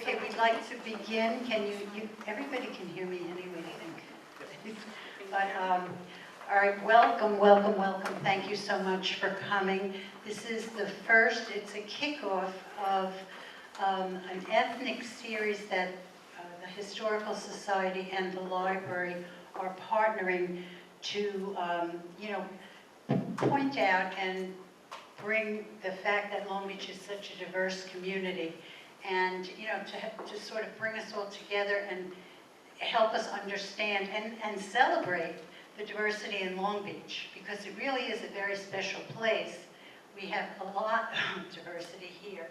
Okay, we'd like to begin. Can everybody can hear me anyway, I think. But, all right, welcome, welcome, welcome. Thank you so much for coming. This is the first, it's a kickoff of an ethnic series that the Historical Society and the library are partnering to, point out and bring the fact that Long Beach is such a diverse community, and to sort of bring us all together and help us understand and celebrate the diversity in Long Beach, because it really is a very special place. We have a lot of diversity here.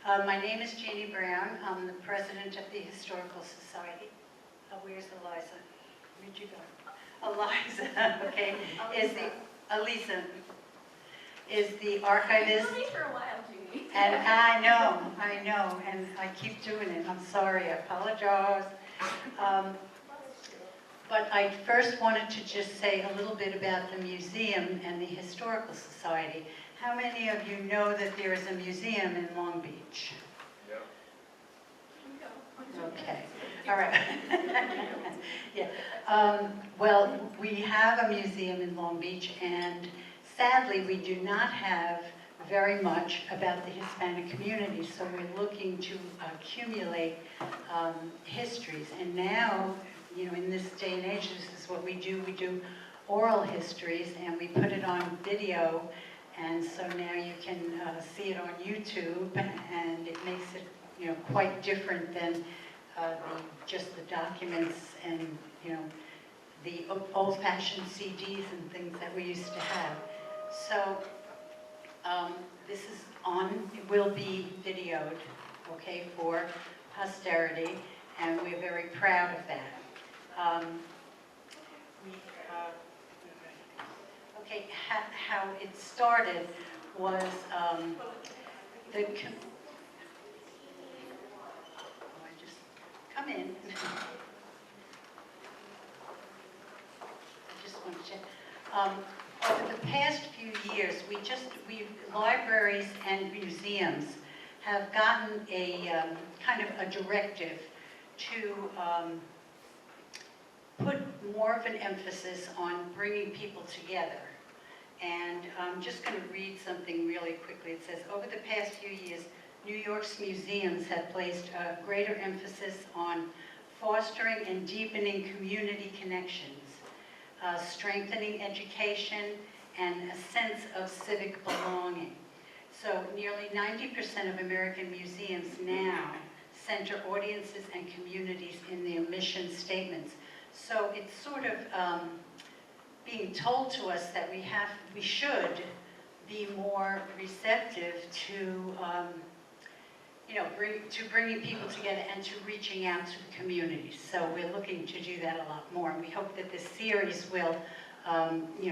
My name is Jeannie Brown. I'm the president of the Historical Society. Where's Eliza? Where'd you go? Eliza, okay, Elisa is the archivist. You've known me for a while, Jeannie. And I know, and I keep doing it. I'm sorry, I apologize. But I first wanted to just say a little bit about the museum and the Historical Society. How many of you know that there is a museum in Long Beach? Yep. Okay, all right. Yeah. Well, we have a museum in Long Beach, and sadly, we do not have very much about the Hispanic community, so we're looking to accumulate histories. And now, in this day and age, this is what we do. We do oral histories, and we put it on video, and so now you can see it on YouTube, and it makes it, quite different than just the documents and, the old-fashioned CDs and things that we used to have. So this is it will be videoed, okay, for posterity, and we're very proud of that. Okay, how it started was come in. I just want to check. Over the past few years, libraries and museums have gotten a kind of a directive to put more of an emphasis on bringing people together. And I'm just going to read something really quickly. It says, over the past few years, New York's museums have placed a greater emphasis on fostering and deepening community connections, strengthening education, and a sense of civic belonging. So nearly 90% of American museums now center audiences and communities in their mission statements. So it's sort of being told to us that we should be more receptive to bringing people together and to reaching out to the community. So we're looking to do that a lot more, and we hope that this series will,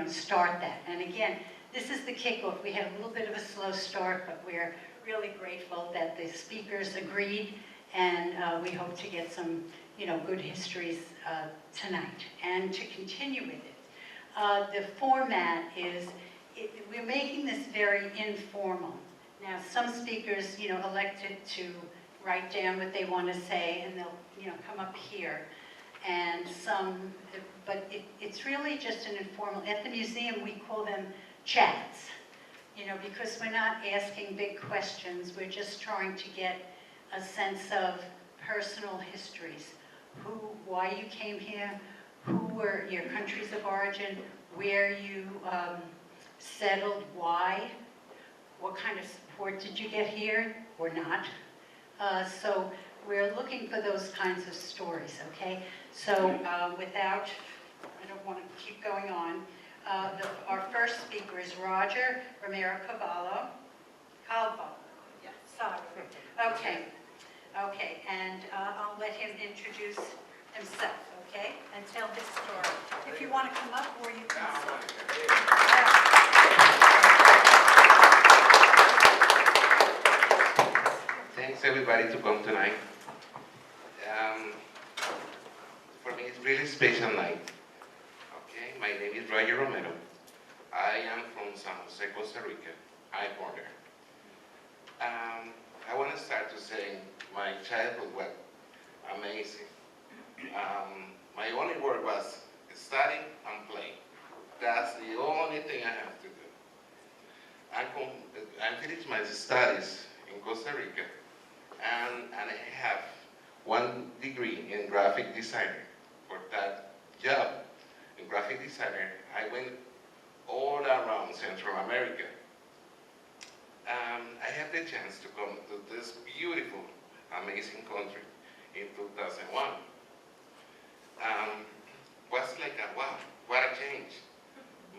start that. And again, this is the kickoff. We had a little bit of a slow start, but we're really grateful that the speakers agreed, and we hope to get some, good histories tonight. And to continue with it, the format is, we're making this very informal. Now, some speakers, elected to write down what they want to say, and they'll, come up here. And but it's really just an informal. At the museum, we call them chats, because we're not asking big questions. We're just trying to get a sense of personal histories. Why you came here, who were your countries of origin, where you settled, why, what kind of support did you get here or not. So we're looking for those kinds of stories, okay? So without, I don't want to keep going on, our first speaker is Roger Romero Calvo. Yes. Sorry. Okay, and I'll let him introduce himself, okay? And tell his story. If you want to come up, or you can sit. Thanks everybody to come tonight. For me, it's really special night. Okay, my name is Roger Romero. I am from San Jose, Costa Rica. I born there. I want to start to say my childhood was amazing. My only work was study and play. That's the only thing I have to do. I finished my studies in Costa Rica, and I have 1 degree in graphic designer. For that job in graphic designer, I went all around Central America. I had the chance to come to this beautiful, amazing country in 2001. Was like a wow, what a change.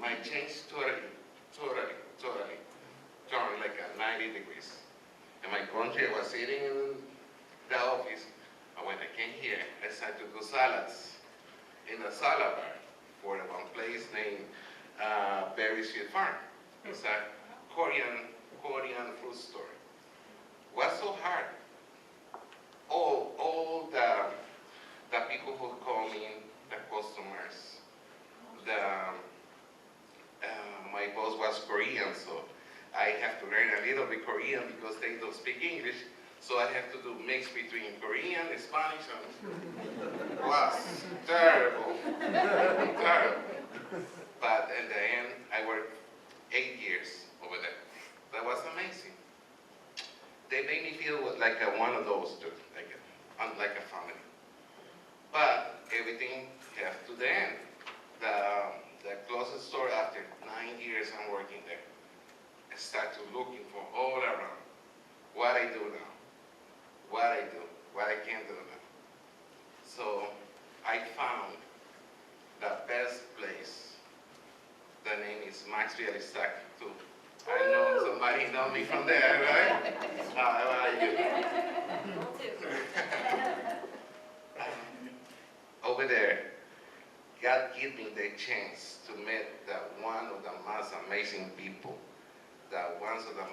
My change totally turned like a 90 degrees. In my country, I was sitting in the office, and when I came here, I started to do salads in a salad bar for one place named Berry Sweet Farm. It's a Korean food store. What's so hard? All the people who call me, the customers, my boss was Korean, so I have to learn a little bit Korean because they don't speak English. So I have to do mix between Korean, Spanish, and was terrible, terrible. But in the end, I worked 8 years over there. That was amazing. They made me feel like one of those two, like a family. But everything has to the end. The closest store after 9 years I'm working there, I start to looking for all around what I do now, what I do, what I can do now. So I found the best place. The name is Bialystok too. I know somebody know me from there, right? How are you? Over there, God gave me the chance to meet one of the most amazing people, one of the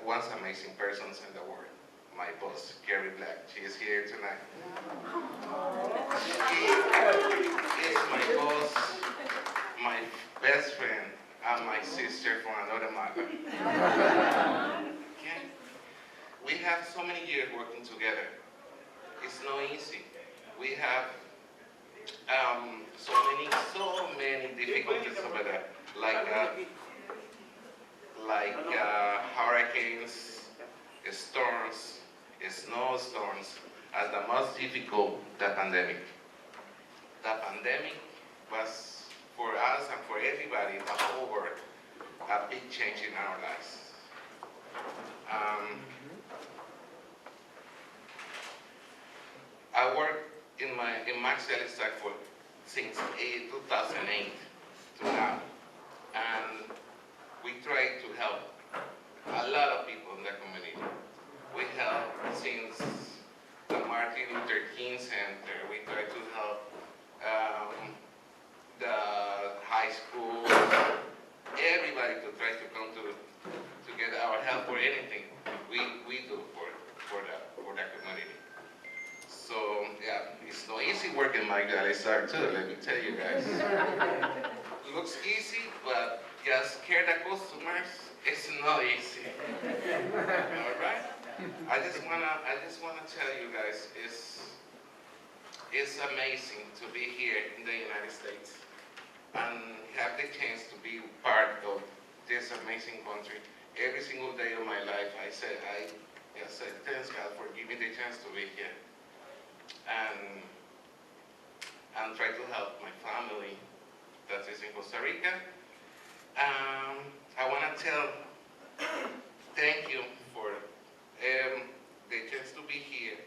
most amazing persons in the world. My boss, Gary Black. She is here tonight. She is my boss, my best friend, and my sister from another mother. Okay? We have so many years working together. It's not easy. We have so many difficulties over there, like hurricanes, storms, snowstorms. As the most difficult, the pandemic. The pandemic was, for us and for everybody, the whole world, a big change in our lives. I worked in Bialystok since 2008 to now, and we try to help a lot of people in the community. We help since the Martin Luther King Center. We try to help the high school, everybody to try to come to get our help for anything we do for the community. So yeah, it's no easy working in Bialystok too, let me tell you guys. Looks easy, but just care the customers, it's not easy. All right? I just wanna tell you guys, it's amazing to be here in the United States and have the chance to be part of this amazing country. Every single day of my life, I said thanks God for giving me the chance to be here and try to help my family that is in Costa Rica. I want to thank you for the chance to be here,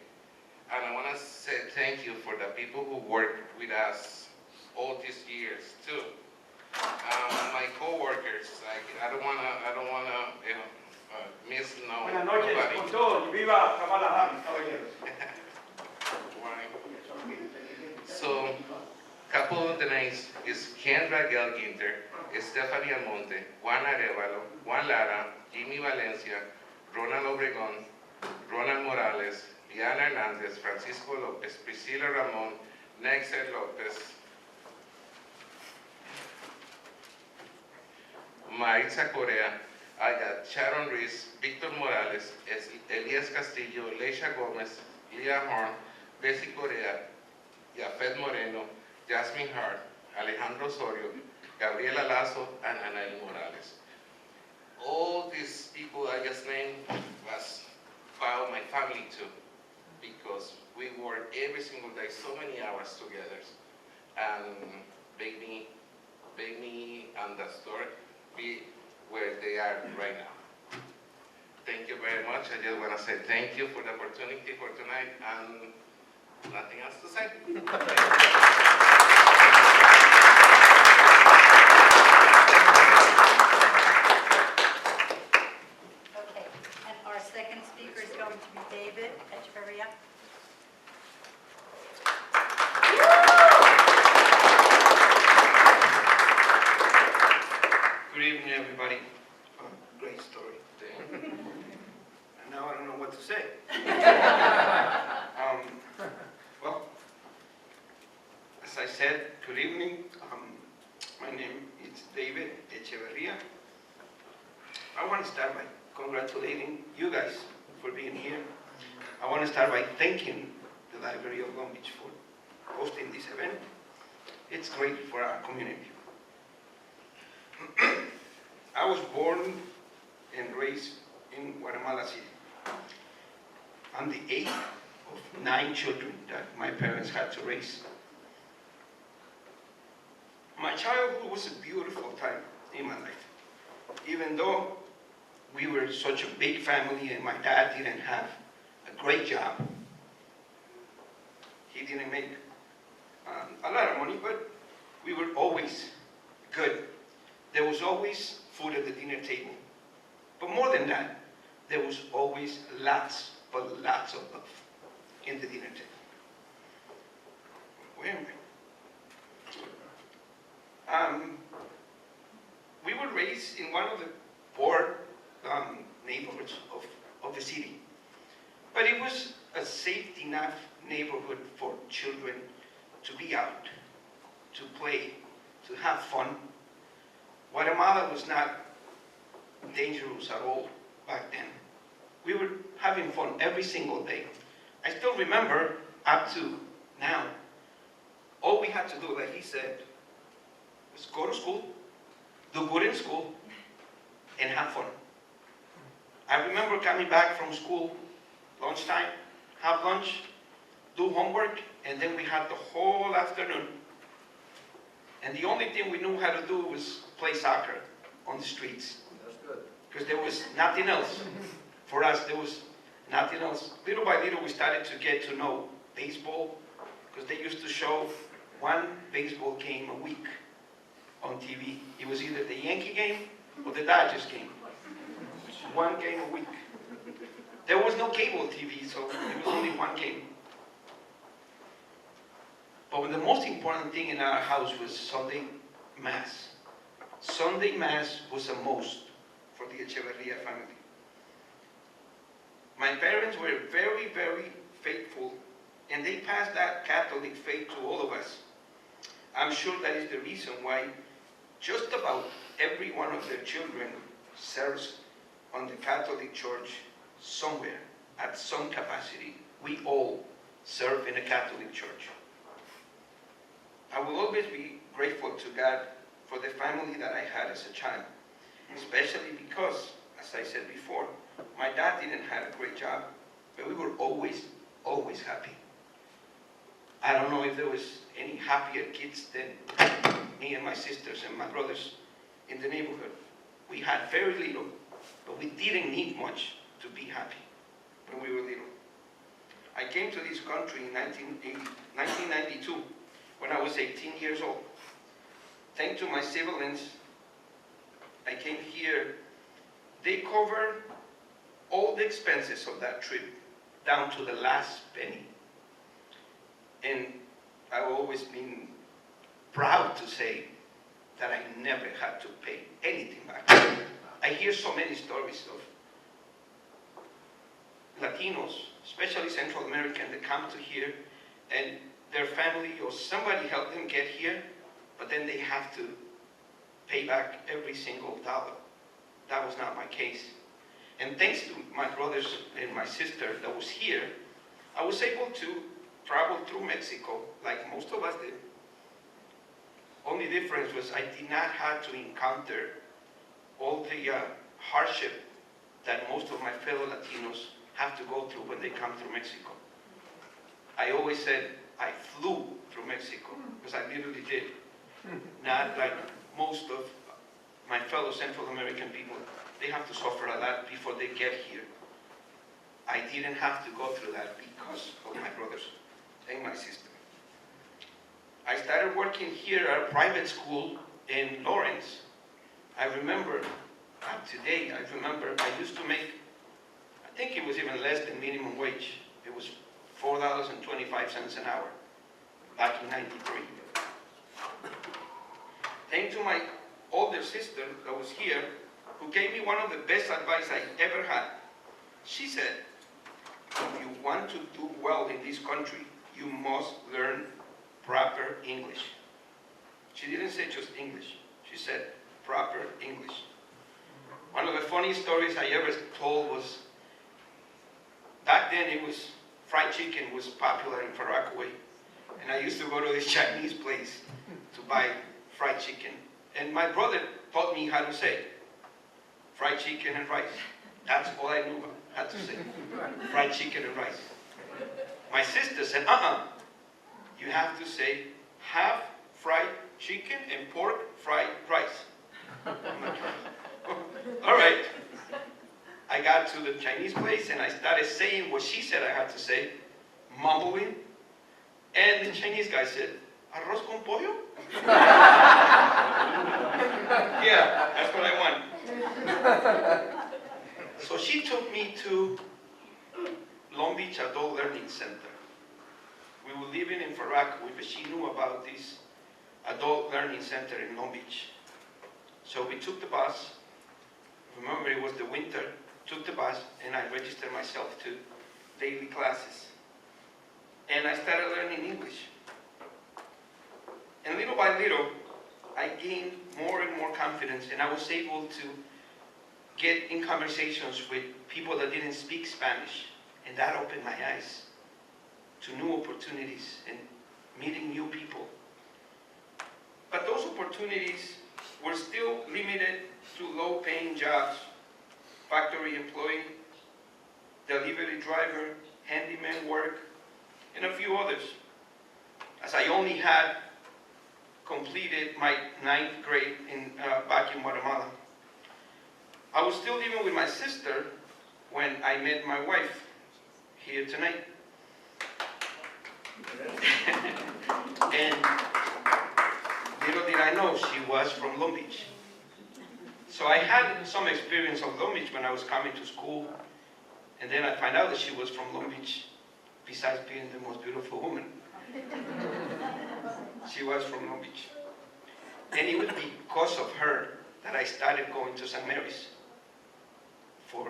and I want to say thank you for the people who worked with us all these years too. My co-workers, I don't wanna miss Buenas noches con todos y viva Kamala Harris, caballeros. So, couple of the names is Kendra Ginter, Stephanie Almonte, Juan Arevalo, Juan Lara, Jimmy Valencia, Ronald Obregón, Ronald Morales, Diana Hernandez, Francisco Lopez, Priscila Ramon, Nexer Lopez, Maritza Correa, I got Sharon Reese, Victor Morales, Elias Castillo, Leisha Gomez, Leah Horn, Bessie Correa, Yafet Moreno, Jasmine Hart, Alejandro Osorio, Gabriela Lazo, and Anael Morales. All these people I just named was part of my family too, because we worked every single day, so many hours together, and make me and the store be where they are right now. Thank you very much. I just want to say thank you for the opportunity for tonight, and nothing else to say. Okay, and our second speaker is going to be David Echeverria. Good evening, everybody. Great story. And now I don't know what to say. Well, as I said, good evening. My name is David Echeverria. I want to start by congratulating you guys for being here. I want to start by thanking the Library of Long Beach for hosting this event. It's great for our community. I was born and raised in Guatemala City. I'm the 8th of 9 children that my parents had to raise. My childhood was a beautiful time in my life. Even though we were such a big family and my dad didn't have a great job. He didn't make a lot of money, but we were always good. There was always food at the dinner table. But more than that, there was always lots, but lots of love in the dinner table. Where am I? We were raised in one of the poor neighborhoods of the city. But it was a safe enough neighborhood for children to be out, to play, to have fun. Guatemala was not dangerous at all back then. We were having fun every single day. I still remember up to now, all we had to do, like he said, was go to school, do good in school, and have fun. I remember coming back from school, lunchtime, have lunch, do homework, and then we had the whole afternoon. And the only thing we knew how to do was play soccer on the streets. That's good. Because there was nothing else. For us, there was nothing else. Little by little, we started to get to know baseball, because they used to show one baseball game a week on TV. It was either the Yankee game or the Dodgers game. One game a week. There was no cable TV, so it was only one game. But the most important thing in our house was Sunday Mass. Sunday Mass was a must for the Echeverria family. My parents were very, very faithful, and they passed that Catholic faith to all of us. I'm sure that is the reason why just about every one of their children serves on the Catholic Church somewhere, at some capacity. We all serve in a Catholic church. I will always be grateful to God for the family that I had as a child, especially because, as I said before, my dad didn't have a great job, but we were always, always happy. I don't know if there was any happier kids than me and my sisters and my brothers in the neighborhood. We had very little, but we didn't need much to be happy when we were little. I came to this country in 1992 when I was 18 years old. Thanks to my siblings, I came here. They covered all the expenses of that trip, down to the last penny. And I've always been proud to say that I never had to pay anything back. I hear so many stories of Latinos, especially Central American, that come to here and their family or somebody helped them get here, but then they have to pay back every single dollar. that was not my case. And thanks to my brothers and my sister that was here, I was able to travel through Mexico like most of us did. Only difference was I did not have to encounter all the hardship that most of my fellow Latinos have to go through when they come through Mexico. I always said I flew through Mexico, because I literally did. Not like most of my fellow Central American people. They have to suffer a lot before they get here. I didn't have to go through that because of my brothers and my sister. I started working here at a private school in Lawrence. I remember, up to date, I remember I used to make, I think it was even less than minimum wage. It was $4.25 an hour back in '93. Thanks to my older sister that was here, who gave me one of the best advice I ever had. She said, if you want to do well in this country, you must learn proper English. She didn't say just English. She said proper English. One of the funny stories I ever told was, back then it was, fried chicken was popular in Far Rockaway. And I used to go to this Chinese place to buy fried chicken. And my brother taught me how to say fried chicken and rice. That's all I knew how to say. Fried chicken and rice. My sister said, you have to say half fried chicken and pork fried rice. I'm like, all right. I got to the Chinese place and I started saying what she said I had to say, mumbling. And the Chinese guy said, arroz con pollo? Yeah, that's what I want. So she took me to Long Beach Adult Learning Center. We were living in Far Rockaway, but she knew about this adult learning center in Long Beach. So we took the bus. Remember, it was the winter. Took the bus, and I registered myself to daily classes. And I started learning English. And little by little, I gained more and more confidence, and I was able to get in conversations with people that didn't speak Spanish. And that opened my eyes to new opportunities and meeting new people. But those opportunities were still limited to low-paying jobs, factory employee, delivery driver, handyman work, and a few others, as I only had completed my 9th grade back in Guatemala. I was still living with my sister when I met my wife here tonight. And little did I know she was from Long Beach. So I had some experience of Long Beach when I was coming to school, and then I found out that she was from Long Beach, besides being the most beautiful woman. She was from Long Beach. And it was because of her that I started going to St. Mary's for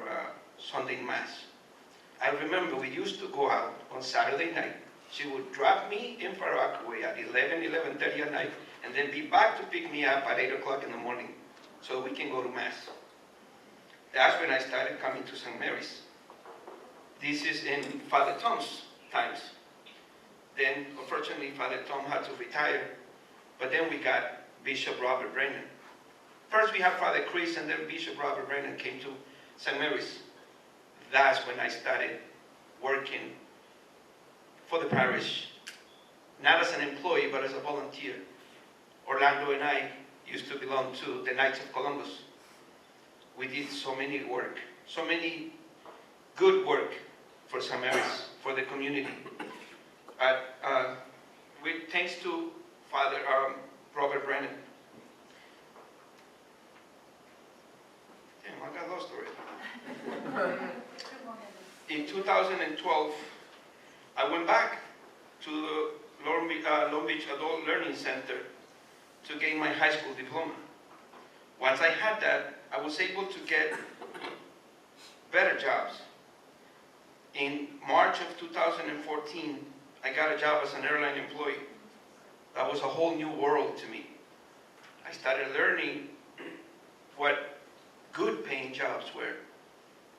Sunday Mass. I remember we used to go out on Saturday night. She would drop me in Far Rockaway at 11:30 at night, and then be back to pick me up at 8 o'clock in the morning so we can go to Mass. That's when I started coming to St. Mary's. This is in Father Tom's times. Then, unfortunately, Father Tom had to retire, but then we got Bishop Robert Brennan. First we had Father Chris, and then Bishop Robert Brennan came to St. Mary's. That's when I started working for the parish, not as an employee, but as a volunteer. Orlando and I used to belong to the Knights of Columbus. We did so many work, so many good work for St. Mary's, for the community. Thanks to Father Robert Brennan. Damn, I got lost already. In 2012, I went back to the Long Beach Adult Learning Center to gain my high school diploma. Once I had that, I was able to get better jobs. In March of 2014, I got a job as an airline employee. That was a whole new world to me. I started learning what good paying jobs were.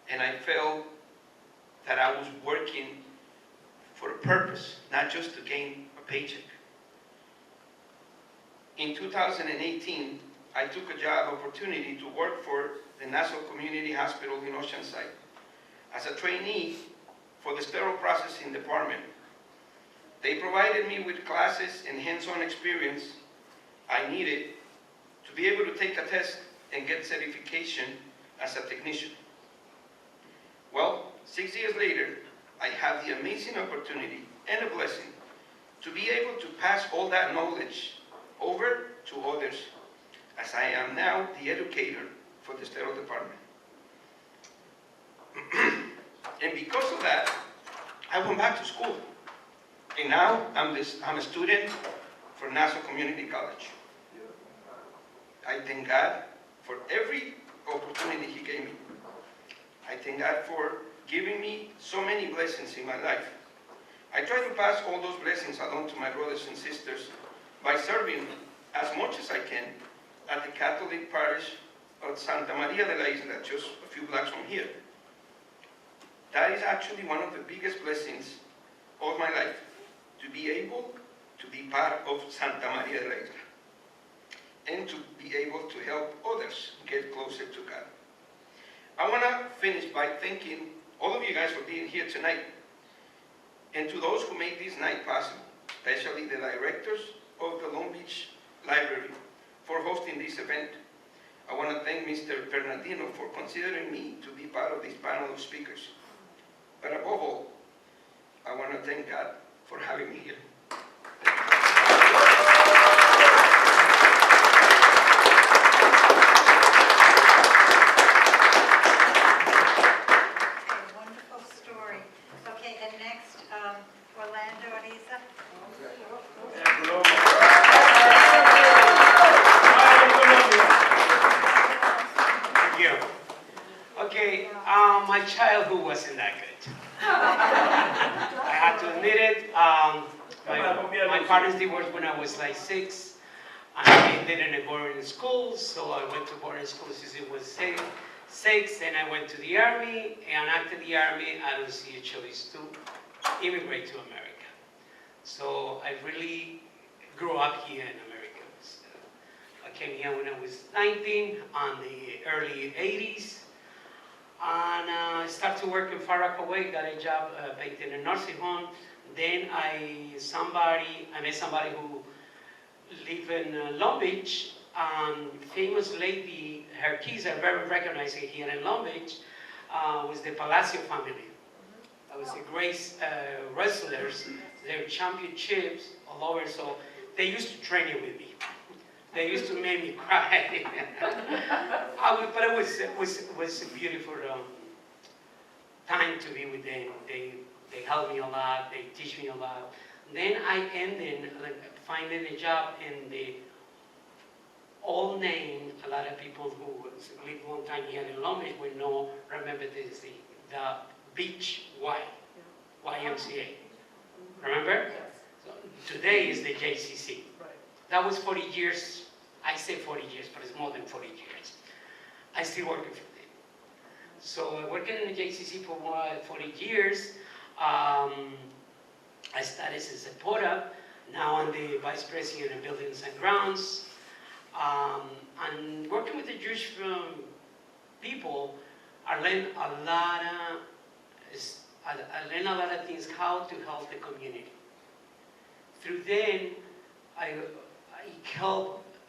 And I felt that I was working for a purpose, not just to gain a paycheck. In 2018, I took a job opportunity to work for the Nassau Community Hospital in Oceanside as a trainee for the sterile processing department. They provided me with classes and hands-on experience I needed to be able to take a test and get certification as a technician. Well, 6 years later, I have the amazing opportunity and a blessing to be able to pass all that knowledge over to others, as I am now the educator for the sterile department. And because of that, I went back to school. And now I'm a student for Nassau Community College. I thank God for every opportunity He gave me. I thank God for giving me so many blessings in my life. I try to pass all those blessings along to my brothers and sisters by serving as much as I can at the Catholic parish of Santa Maria de la Isla, just a few blocks from here. That is actually one of the biggest blessings of my life, to be able to be part of Santa Maria de la Isla and to be able to help others get closer to God. I want to finish by thanking all of you guys for being here tonight, and to those who made this night possible, especially the directors of the Long Beach Library for hosting this event. I want to thank Mr. Bernardino for considering me to be part of this panel of speakers. But above all, I want to thank God for having me here. Wonderful story. Okay, and next, Orlando Ariza. Thank you. Okay, my childhood wasn't that good. I have to admit it. My parents divorced when I was like 6. I didn't go in school, so I went to boarding school since it was 6, and I went to the army, and after the army, I don't see a choice to immigrate to America. So I really grew up here in America. I came here when I was 19, on the early 80s. And I started to work in Far Rockaway, got a job back in a nursing home. Then I met somebody who lived in Long Beach. Famous lady, her kids are very recognized here in Long Beach, was the Palacio family. That was the great wrestlers, their championships all over. So they used to train with me. They used to make me cry. But it was a beautiful time to be with them. They helped me a lot. They teach me a lot. Then I ended finding a job in the old name. A lot of people who lived a long time here in Long Beach will remember this, the Beach YMCA. Remember? So today is the JCC. That was 40 years. I say 40 years, but it's more than 40 years. I still working for them. So working in the JCC for 40 years. I started as a porter. Now I'm the vice president of buildings and grounds. And working with the Jewish people, I learned a lot of things, how to help the community. Through then,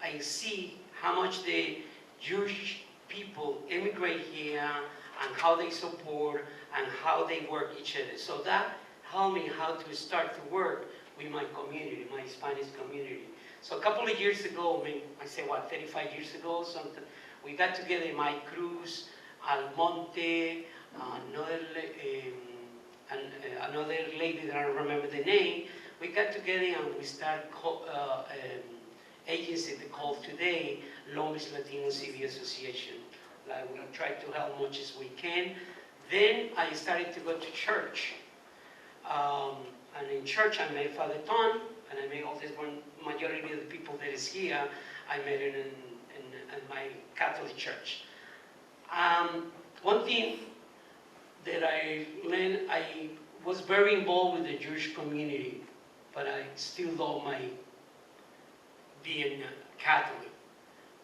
I see how much the Jewish people immigrate here and how they support and how they work each other. So that helped me how to start to work with my community, my Hispanic community. So a couple of years ago, I say 35 years ago, something, we got together, Mike Cruz, Almonte, another lady that I don't remember the name. We got together and we started agency they call today Long Beach Latino Civil Association. Like we try to help much as we can. Then I started to go to church. And in church I met Father Ton, and I met all this majority of the people that is here, I met in my Catholic church. One thing that I learned, I was very involved with the Jewish community, but I still love my being Catholic.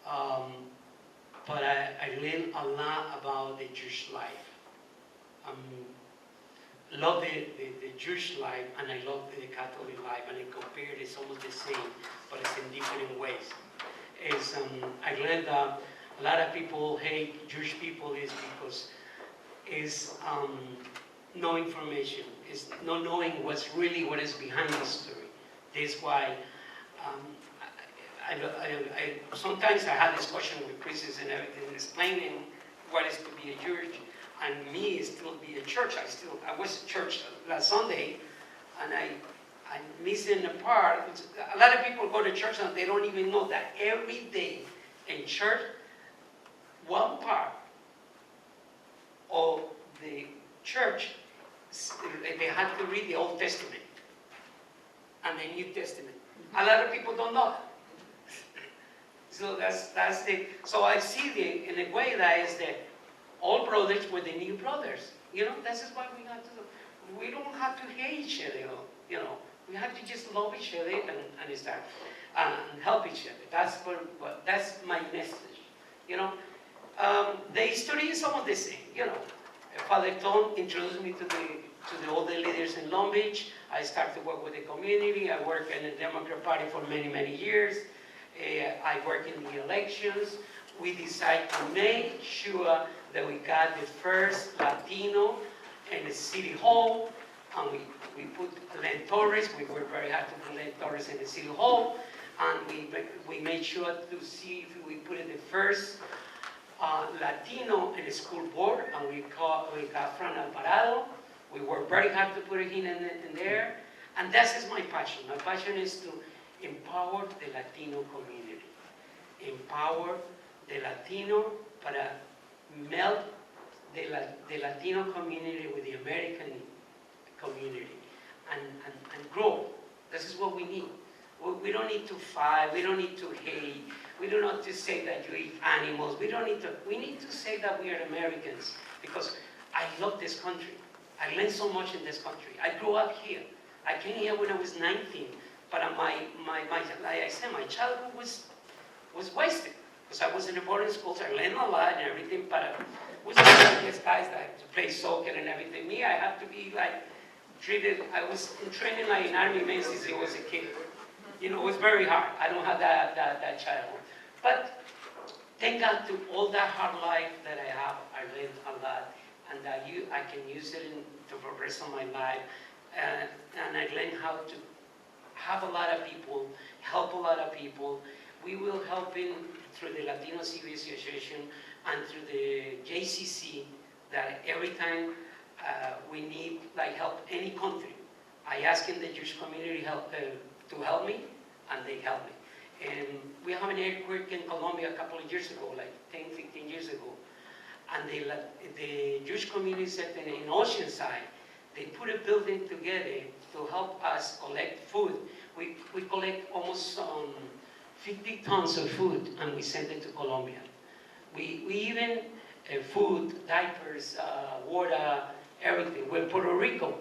But I learned a lot about the Jewish life. Love the Jewish life, and I love the Catholic life, and I compare it, it's almost the same, but it's in different ways. I learned that a lot of people hate Jewish people is because it's no information, it's not knowing what is behind the story. That's why sometimes I had discussion with Christians and everything, explaining what is to be a Jewish, and me is still be a church. I was at church last Sunday, and I'm missing a part. A lot of people go to church and they don't even know that every day in church, one part of the church, they have to read the Old Testament and the New Testament. A lot of people don't know that. So that's the. So I see in a way that is that all brothers were the new brothers. You know, this is what we have to do. We don't have to hate each other. You know, we have to just love each other and start and help each other. That's my message. You know, the history is almost the same. You know, Father Tom introduced me to the older leaders in Long Beach. I started to work with the community. I worked in the Democrat Party for many years. I work in the elections. We decided to make sure that we got the first Latino in the city hall, and we put Len Torres. We were very happy to put Len Torres in the city hall, and we made sure to see if we put in the first Latino in the school board, and we got Fran Alvarado. We worked very hard to put it in there, and that is my passion. My passion is to empower the Latino community. Empower the Latino, para meld the Latino community with the American community and grow. This is what we need. We don't need to fight, we don't need to hate, we do not just say that you eat animals, we need to say that we are Americans, because I love this country. I learned so much in this country. I grew up here. I came here when I was 19, but like I said, my childhood was wasted. Because I was in the boarding schools, I learned a lot and everything, but I was one of these guys that to play soccer and everything. Me, I have to be like treated, I was in training like in Army men since I was a kid. You know, it was very hard. I don't have that childhood. But thank God to all that hard life that I have, I learned a lot. And that I can use it for the rest of my life. And I learned how to have a lot of people, help a lot of people. We will help through the Latino Civil Association and through the JCC, that every time we need help any country, I ask in the Jewish community to help me, and they help me. And we have an earthquake in Colombia a couple of years ago, like 10, 15 years ago. And the Jewish community said that in Oceanside, they put a building together to help us collect food. We collect almost 50 tons of food, and we send it to Colombia. We even food, diapers, water, everything. We're in Puerto Rico.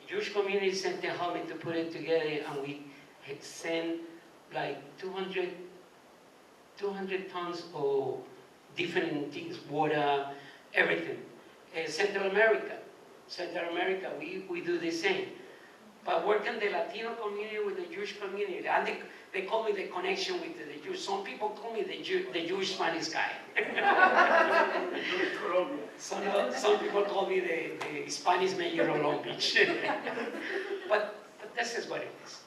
The Jewish community sent to help me to put it together, and we send like 200 tons of different things, water, everything. Central America, we do the same. But working the Latino community with the Jewish community, and they call me the connection with the Jews. Some people call me the Jewish Spanish guy. Some people call me the Spanish mayor of Long Beach. but this is what it is.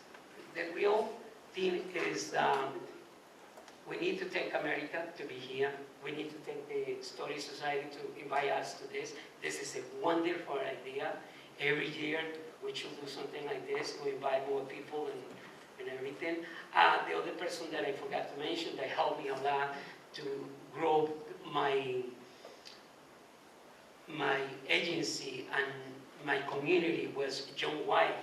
The real thing is we need to take America to be here. We need to take the Story Society to invite us to this. This is a wonderful idea. Every year we should do something like this to invite more people and everything. The other person that I forgot to mention that helped me a lot to grow my agency and my community was John White.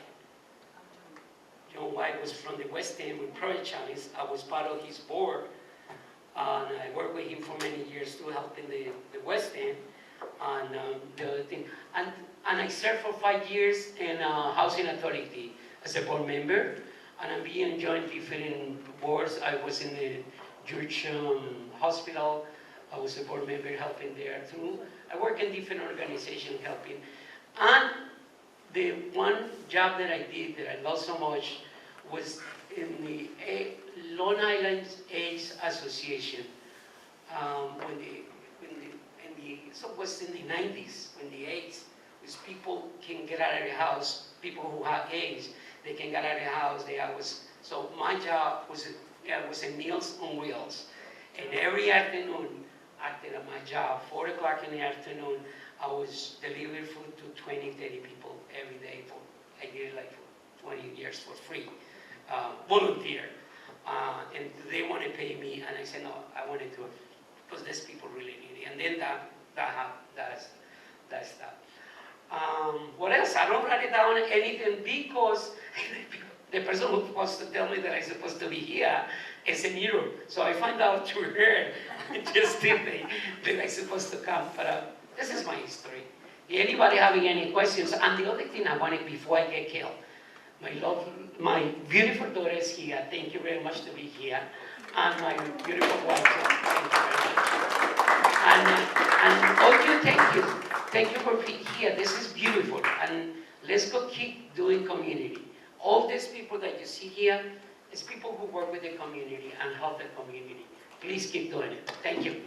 John White was from the West End with Project Challenge. I was part of his board. And I worked with him for many years too, helping the West End. And the other thing, and I served for 5 years in Housing Authority as a board member, and I'm being joined different boards. I was in the Church Hospital. I was a board member helping there too. I work in different organizations helping. And the one job that I did that I loved so much was in the Long Island AIDS Association. So it was in the 90s when the AIDS was people can get out of the house, people who have AIDS, they can get out of the house. So my job was in Meals on Wheels. And every afternoon, after my job, 4 o'clock in the afternoon, I was delivering food to 20, 30 people every day. I did it like for 20 years for free, volunteer. And they want to pay me, and I said, no, I want to do it because these people really need it. And then that's that. What else? I don't write it down anything because the person who's supposed to tell me that I'm supposed to be here is in Europe. So I find out through her just today that I'm supposed to come. But this is my history. Anybody having any questions? And the other thing I wanted before I get killed, my beautiful daughter is here. Thank you very much to be here. And my beautiful wife, thank you very much. And all you, thank you. Thank you for being here. This is beautiful. And let's go keep doing community. All these people that you see here is people who work with the community and help the community. Please keep doing it. Thank you.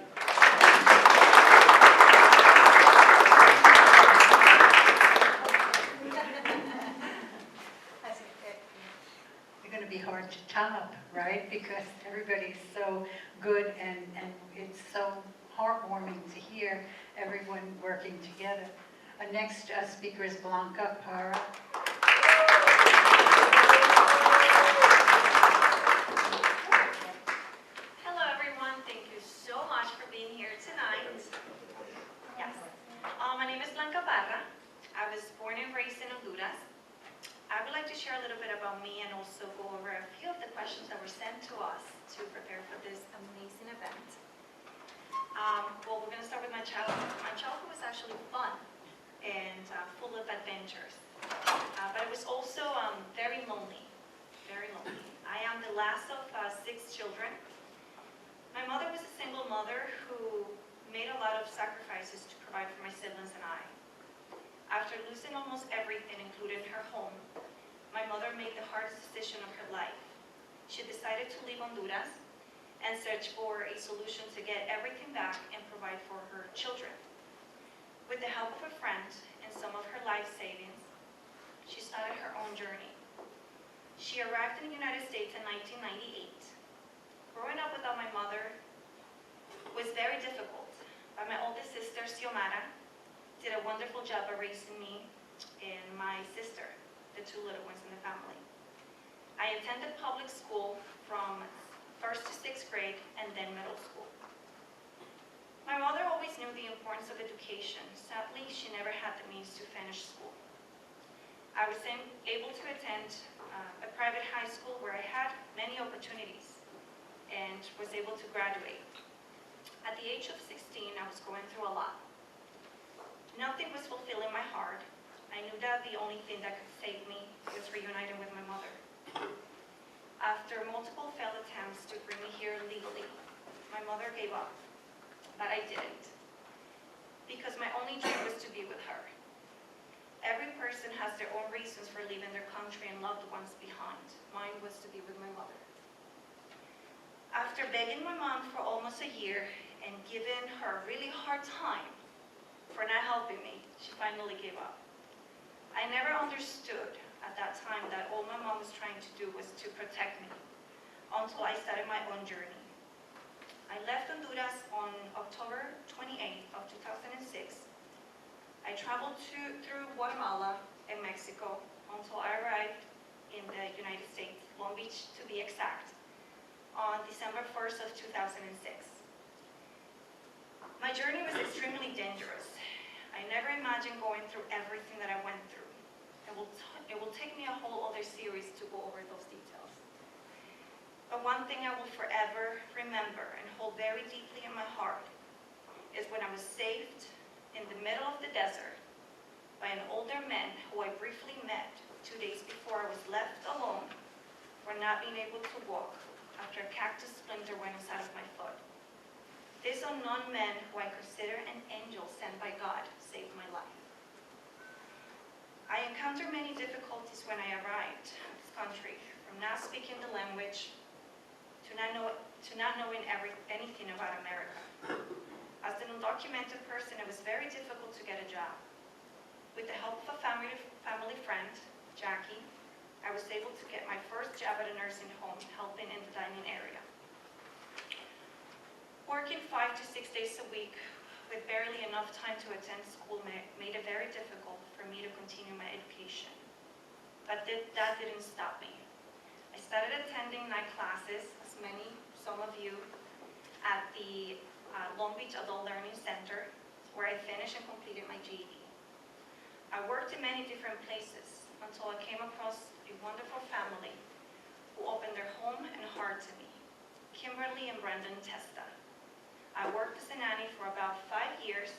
They're going to be hard to top, right? Because everybody's so good and it's so heartwarming to hear everyone working together. Next speaker is Blanca Parra. Hello everyone, thank you so much for being here tonight. Yes, my name is Blanca Parra. I was born and raised in Honduras. I would like to share a little bit about me and also go over a few of the questions that were sent to us to prepare for this amazing event. Well, we're going to start with my childhood. My childhood was actually fun and full of adventures, but it was also very lonely, very lonely. I am the last of 6 children. My mother was a single mother who made a lot of sacrifices to provide for my siblings and I. After losing almost everything, including her home, my mother made the hardest decision of her life. She decided to leave Honduras and search for a solution to get everything back and provide for her children. With the help of a friend and some of her life savings, she started her own journey. She arrived in the United States in 1998. Growing up without my mother was very difficult, but my oldest sister, Xiomara, did a wonderful job of raising me and my sister, the 2 little ones in the family. I attended public school from 1st to 6th grade and then middle school. My mother always knew the importance of education. Sadly, she never had the means to finish school. I was able to attend a private high school where I had many opportunities and was able to graduate. At the age of 16, I was going through a lot. Nothing was fulfilling my heart. I knew that the only thing that could save me was reuniting with my mother. After multiple failed attempts to bring me here legally, my mother gave up, but I didn't, because my only dream was to be with her. Every person has their own reasons for leaving their country and loved ones behind. Mine was to be with my mother. After begging my mom for almost a year and giving her a really hard time for not helping me, she finally gave up. I never understood at that time that all my mom was trying to do was to protect me until I started my own journey. I left Honduras on October 28th of 2006. I traveled through Guatemala and Mexico until I arrived in the United States, Long Beach to be exact, on December 1st of 2006. My journey was extremely dangerous. I never imagined going through everything that I went through. It will take me a whole other series to go over those details. The one thing I will forever remember and hold very deeply in my heart is when I was saved in the middle of the desert by an older man who I briefly met 2 days before I was left alone for not being able to walk after a cactus splinter went inside of my foot. This unknown man, who I consider an angel sent by God, saved my life. I encountered many difficulties when I arrived in this country, from not speaking the language to not knowing anything about America. As an undocumented person, it was very difficult to get a job. With the help of a family friend, Jackie, I was able to get my first job at a nursing home, helping in the dining area. Working 5 to 6 days a week with barely enough time to attend school made it very difficult for me to continue my education. But that didn't stop me. I started attending night classes, as some of you, at the Long Beach Adult Learning Center, where I finished and completed my GED. I worked in many different places until I came across a wonderful family who opened their home and heart to me, Kimberly and Brendan Testa. I worked as a nanny for about 5 years.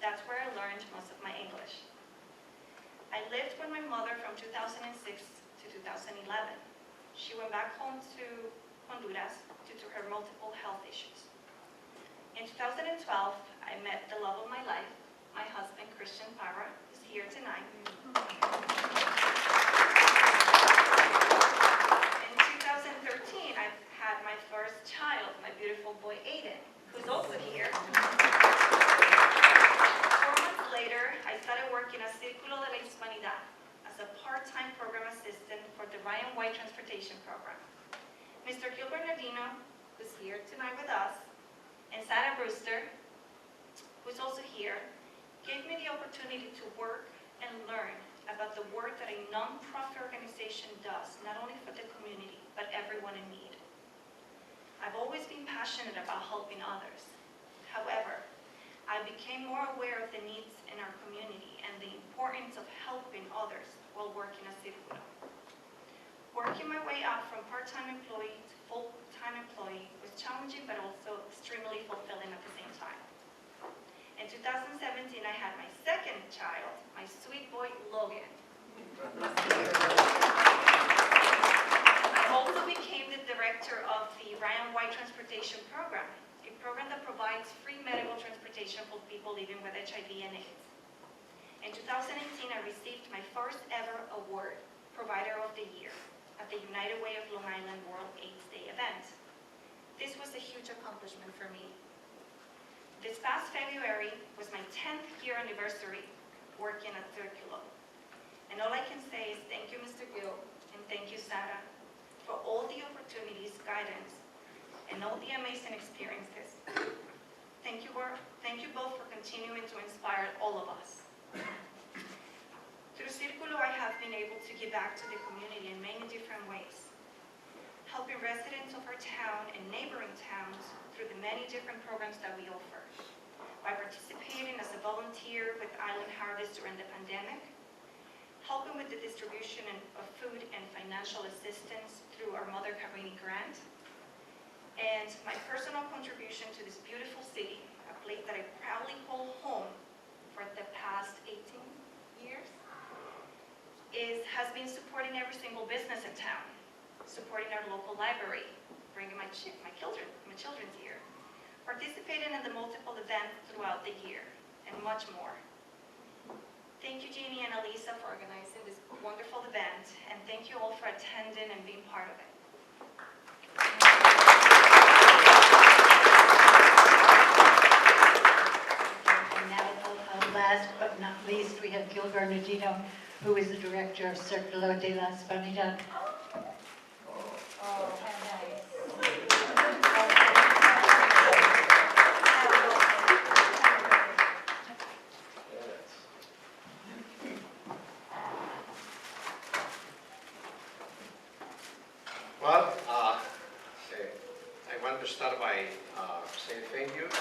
That's where I learned most of my English. I lived with my mother from 2006 to 2011. She went back home to Honduras due to her multiple health issues. In 2012, I met the love of my life, my husband, Christian Parra, who's here tonight. In 2013, I had my first child, my beautiful boy, Aiden, who's also here. 4 months later, I started working at Circulo de la Hispanidad as a part-time program assistant for the Ryan White Transportation Program. Mr. Bernardino, who's here tonight with us, and Sarah Brewster, who's also here, gave me the opportunity to work and learn about the work that a non-profit organization does, not only for the community, but everyone in need. I've always been passionate about helping others. However, I became more aware of the needs in our community and the importance of helping others while working at Circulo. Working my way up from part-time employee to full-time employee was challenging but also extremely fulfilling at the same time. In 2017, I had my second child, my sweet boy, Logan. I also became the director of the Ryan White Transportation Program, a program that provides free medical transportation for people living with HIV and AIDS. In 2018, I received my first ever award, Provider of the Year, at the United Way of Long Island World AIDS Day event. This was a huge accomplishment for me. This past February was my 10th year anniversary working at Circulo. And all I can say is thank you, Mr. Gill, and thank you, Sarah, for all the opportunities, guidance, and all the amazing experiences. Thank you both for continuing to inspire all of us. Through Circulo, I have been able to give back to the community in many different ways, helping residents of our town and neighboring towns through the many different programs that we offer, by participating as a volunteer with Island Harvest during the pandemic, helping with the distribution of food and financial assistance through our Mother Carini grant, and my personal contribution to this beautiful city, a place that I proudly call home for the past 18 years, has been supporting every single business in town, supporting our local library, bringing my children's here, participating in the multiple events throughout the year, and much more. Thank you, Jeannie and Elisa, for organizing this wonderful event, and thank you all for attending and being part of it. And now, last but not least, we have Gil Bernardino, who is the director of Circulo de la Hispanidad. Oh, how nice. Well, I want to start by saying thank you to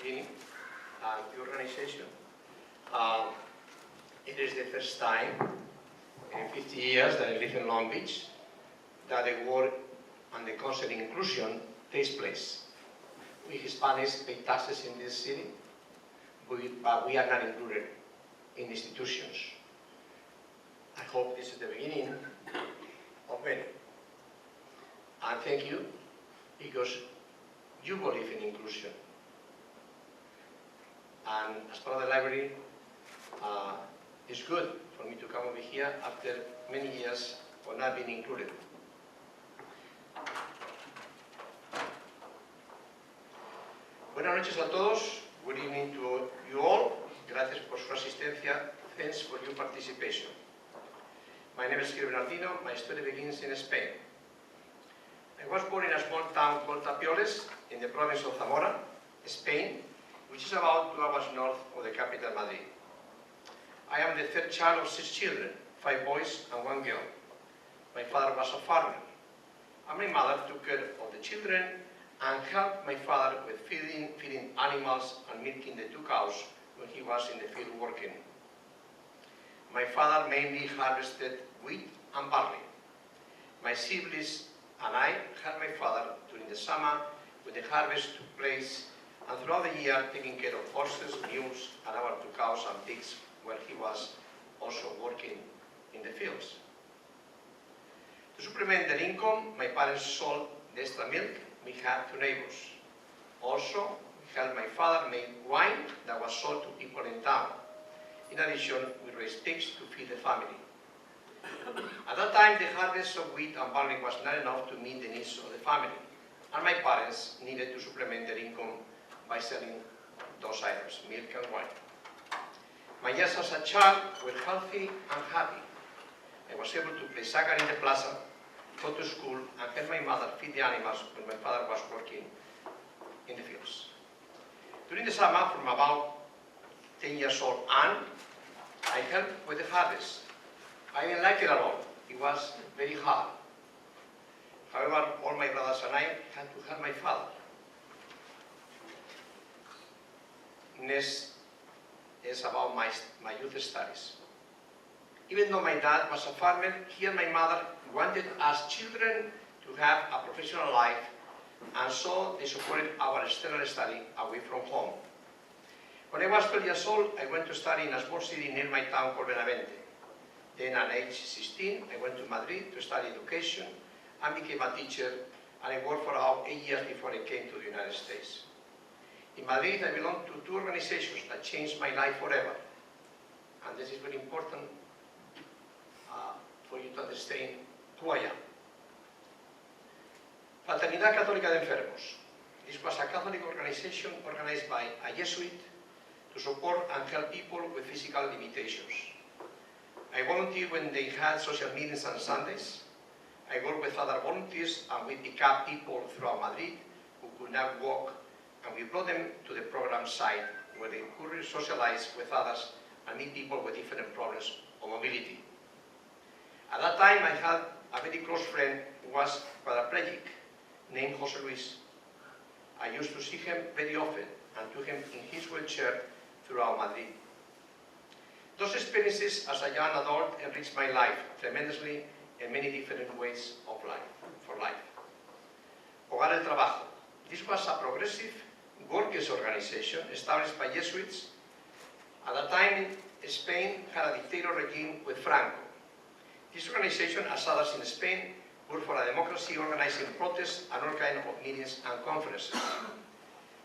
Jeannie and the organization. It is the first time in 50 years that I live in Long Beach that the word and the constant inclusion takes place. We Hispanics pay taxes in this city, but we are not included in institutions. I hope this is the beginning of many. And thank you, because you believe in inclusion. And as part of the library, it's good for me to come over here after many years of not being included. Buenas noches a todos. Good evening to you all. Gracias por su asistencia. Thanks for your participation. My name is Bernardino. My story begins in Spain. I was born in a small town called Bialystok in the province of Zamora, Spain, which is about 2 hours north of the capital, Madrid. I am the third child of 6 children, 5 boys and 1 girl. My father was a farmer, and my mother took care of the children and helped my father with feeding animals and milking the 2 cows when he was in the field working. My father mainly harvested wheat and barley. My siblings and I helped my father during the summer when the harvest took place, and throughout the year taking care of horses, mules, and our 2 cows and pigs where he was also working in the fields. To supplement their income, my parents sold the extra milk we had to neighbors. Also, we helped my father make wine that was sold to people in town. In addition, we raised pigs to feed the family. At that time, the harvest of wheat and barley was not enough to meet the needs of the family, and my parents needed to supplement their income by selling those items, milk and wine. My years as a child were healthy and happy. I was able to play soccer in the plaza, go to school, and help my mother feed the animals when my father was working in the fields. During the summer, from about 10 years old on, I helped with the harvest. I didn't like it at all. It was very hard. However, all my brothers and I had to help my father. Next is about my youth studies. Even though my dad was a farmer, he and my mother wanted us children to have a professional life, and so they supported our external study away from home. When I was 12 years old, I went to study in a small city near my town called Benavente. Then at age 16, I went to Madrid to study education and became a teacher, and I worked for about 8 years before I came to the United States. In Madrid, I belonged to 2 organizations that changed my life forever. And this is very important for you to understand who I am. Fraternidad Católica de Enfermos. This was a Catholic organization organized by a Jesuit to support and help people with physical limitations. I volunteered when they had social meetings on Sundays. I worked with other volunteers, and we picked up people throughout Madrid who could not walk, and we brought them to the program site where they could socialize with others and meet people with different problems of mobility. At that time, I had a very close friend who was quadriplegic, named Jose Luis. I used to see him very often and took him in his wheelchair throughout Madrid. Those experiences as a young adult enriched my life tremendously in many different ways of life, for life. Hogar el Trabajo. This was a progressive workers' organization established by Jesuits. At that time, Spain had a dictator regime with Franco. This organization, as others in Spain, worked for a democracy, organizing protests and all kinds of meetings and conferences.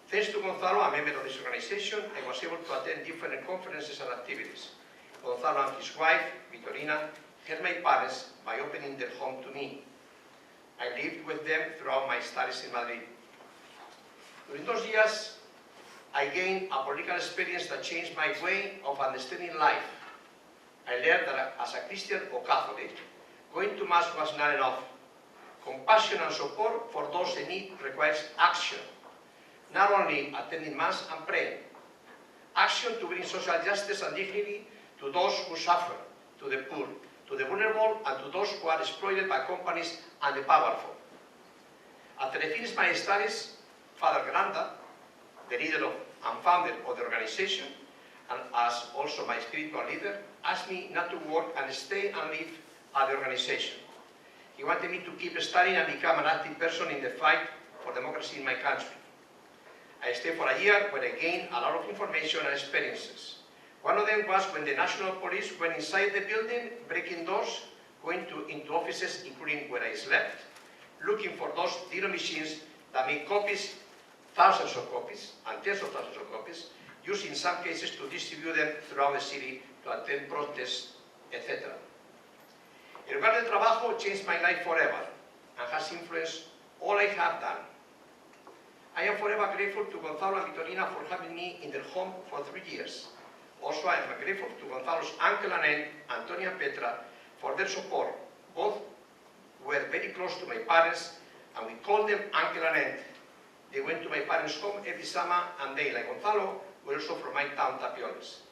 Thanks to Gonzalo, a member of this organization, I was able to attend different conferences and activities. Gonzalo and his wife, Vitorina, helped my parents by opening their home to me. I lived with them throughout my studies in Madrid. During those years, I gained a political experience that changed my way of understanding life. I learned that as a Christian or Catholic, going to Mass was not enough. Compassion and support for those in need requires action. Not only attending Mass and praying. Action to bring social justice and dignity to those who suffer, to the poor, to the vulnerable, and to those who are exploited by companies and the powerful. After I finished my studies, Father Granda, the leader and founder of the organization, and as also my spiritual leader, asked me not to work and stay and live at the organization. He wanted me to keep studying and become an active person in the fight for democracy in my country. I stayed for a year where I gained a lot of information and experiences. One of them was when the National Police went inside the building, breaking doors, going into offices, including where I slept, looking for those zero machines that make copies, thousands of copies, and tens of thousands of copies, used in some cases to distribute them throughout the city to attend protests, etc. El lugar de trabajo changed my life forever and has influenced all I have done. I am forever grateful to Gonzalo and Vitorina for having me in their home for 3 years. Also, I am grateful to Gonzalo's uncle and aunt, Antonia and Petra, for their support. Both were very close to my parents, and we called them uncle and aunt. They went to my parents' home every summer, and they, like Gonzalo, were also from my town, Tapioles.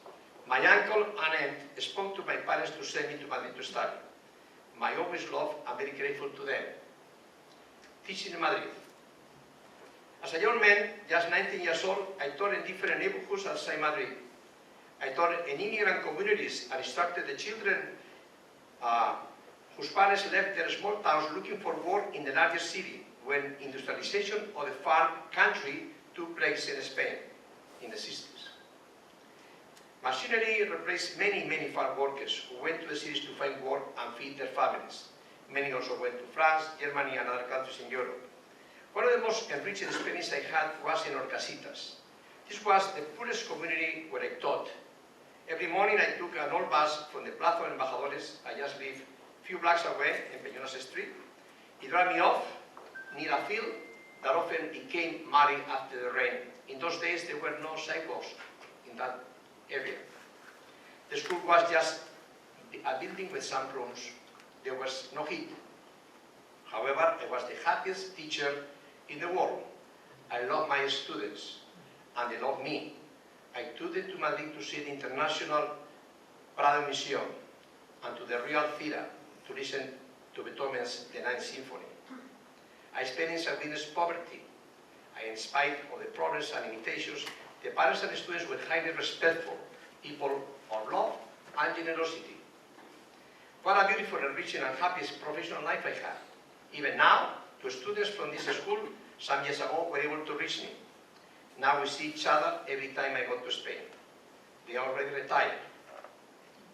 My uncle and aunt spoke to my parents to send me to Madrid to study. My always love and very grateful to them. Teaching in Madrid. As a young man, just 19 years old, I taught in different neighborhoods outside Madrid. I taught in immigrant communities and instructed the children whose parents left their small towns looking for work in the larger city when industrialization of the farm country took place in Spain in the 60s. Machinery replaced many farm workers who went to the cities to find work and feed their families. Many also went to France, Germany, and other countries in Europe. One of the most enriching experiences I had was in Orcasitas. This was the poorest community where I taught. Every morning I took an old bus from the Plaza de Embajadores. I just lived a few blocks away in Peñonas Street. He dropped me off near a field that often became muddy after the rain. In those days there were no sidewalks in that area. The school was just a building with some rooms. There was no heat. However, I was the happiest teacher in the world. I loved my students, and they loved me. I took them to Madrid to see the International Prado Museum and to the Real Theatre to listen to Beethoven's The Ninth Symphony. I experienced and witnessed poverty. In spite of the problems and limitations, the parents and the students were highly respectful, people of love and generosity. What a beautiful, enriching and happiest professional life I had. Even now, two students from this school some years ago were able to reach me. Now we see each other every time I go to Spain. They are already retired.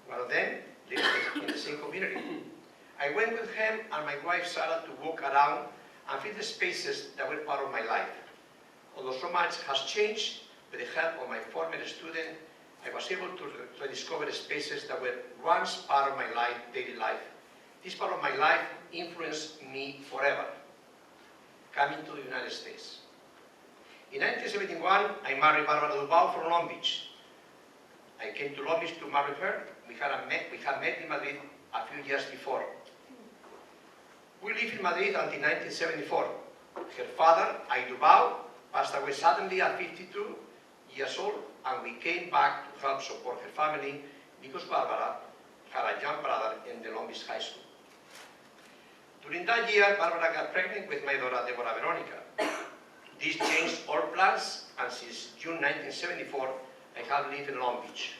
One of them lives in the same community. I went with him and my wife Sarah to walk around and feel the spaces that were part of my life. Although so much has changed, with the help of my former student, I was able to rediscover spaces that were once part of my life, daily life. This part of my life influenced me forever. Coming to the United States. In 1971, I married Barbara Dubao from Long Beach. I came to Long Beach to marry her. We had met in Madrid a few years before. We lived in Madrid until 1974. Her father, I Dubao, passed away suddenly at 52 years old, and we came back to help support her family because Barbara had a young brother in the Long Beach High School. During that year, Barbara got pregnant with my daughter, Deborah Veronica. This changed all plans, and since June 1974, I have lived in Long Beach.